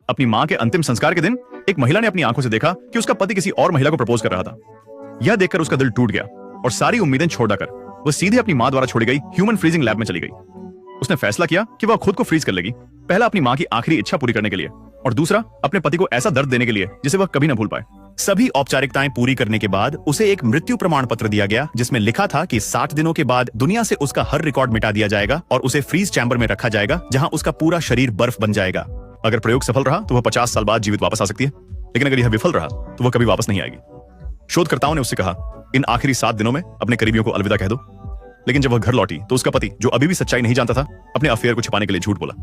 अपनी मां के अंतिम संस्कार के दिन एक महिला ने अपनी आंखों से देखा कि उसका पति किसी और महिला को प्रपोज कर रहा था। यह देखकर उसका दिल टूट गया और सारी उम्मीदें छोड़ कर वह सीधे अपनी मां द्वारा छोड़ी गई ह्यूमन फ्रीजिंग लैब में चली गई। उसने फैसला किया कि वह खुद को फ्रीज कर लेगी, पहला अपनी मां की आखिरी इच्छा पूरी करने के लिए और दूसरा अपने पति को ऐसा दर्द देने के लिए जिसे वह कभी न भूल पाए। सभी औपचारिकताएं पूरी करने के बाद उसे एक मृत्यु प्रमाण पत्र दिया गया जिसमें लिखा था कि 60 दिनों के बाद दुनिया से उसका हर रिकॉर्ड मिटा दिया जाएगा और उसे फ्रीज चैम्बर में रखा जाएगा जहां उसका पूरा शरीर बर्फ बन जाएगा। अगर प्रयोग सफल रहा तो वह 50 साल बाद जीवित वापस आ सकती है, लेकिन अगर यह विफल रहा तो वह कभी वापस नहीं आएगी। शोधकर्ताओं ने उससे कहा, इन आखिरी 7 दिनों में अपने करीबियों को अलविदा कह दो। लेकिन जब वह घर लौटी तो उसका पति, जो अभी भी सच्चाई नहीं जानता था, अपने अफेयर को छिपाने के लिए झूठ बोला।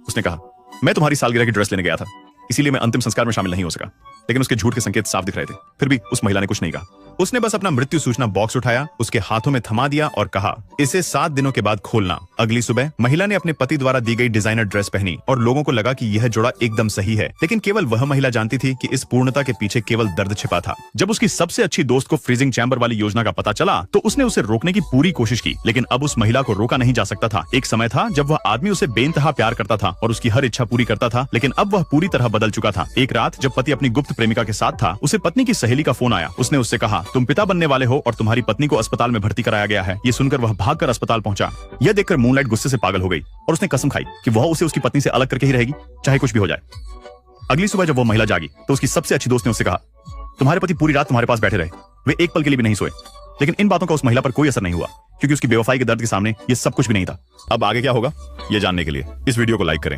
उसने कहा, मैं तुम्हारी सालगिरह की ड्रेस लेने गया था, इसीलिए मैं अंतिम संस्कार में शामिल नहीं हो सका। लेकिन उसके झूठ के संकेत साफ दिख रहे थे। फिर भी उस महिला ने कुछ नहीं कहा। उसने बस अपना मृत्यु सूचना बॉक्स उठाया, उसके हाथों में थमा दिया और कहा, इसे 7 दिनों के बाद खोलना। अगली सुबह महिला ने अपने पति द्वारा दी गई डिजाइनर ड्रेस पहनी और लोगों को लगा कि यह जोड़ा एकदम सही है। लेकिन केवल वह महिला जानती थी कि इस पूर्णता के पीछे केवल दर्द छिपा था। जब उसकी सबसे अच्छी दोस्त को फ्रीजिंग चैम्बर वाली योजना का पता चला तो उसने उसे रोकने की पूरी कोशिश की, लेकिन अब उस महिला को रोका नहीं जा सकता था। एक समय था जब वह आदमी उसे बेइंतहा प्यार करता था और उसकी हर इच्छा पूरी करता था, लेकिन अब वह पूरी तरह बदल चुका था। एक रात जब पति अपनी गुप्त प्रेमिका के साथ था, उसे पत्नी की सहेली का फोन आया। उसने उससे कहा, तुम पिता बनने वाले हो और तुम्हारी पत्नी को अस्पताल में भर्ती कराया गया है। ये सुनकर वह भागकर अस्पताल पहुंचा। यह देखकर मूनलाइट गुस्से से पागल हो गई और उसने कसम खाई कि वह उसे उसकी पत्नी से अलग करके ही रहेगी, चाहे कुछ भी हो जाए। अगली सुबह जब वह महिला जागी तो उसकी सबसे अच्छी दोस्त ने उससे कहा, तुम्हारे पति पूरी रात तुम्हारे पास बैठे रहे, वे एक पल के लिए भी नहीं सोए। लेकिन इन बातों का उस महिला पर कोई असर नहीं हुआ, क्योंकि उसकी बेवफाई के दर्द के सामने यह सब कुछ भी नहीं था। अब आगे क्या होगा, यह जानने के लिए इस वीडियो को लाइक करें।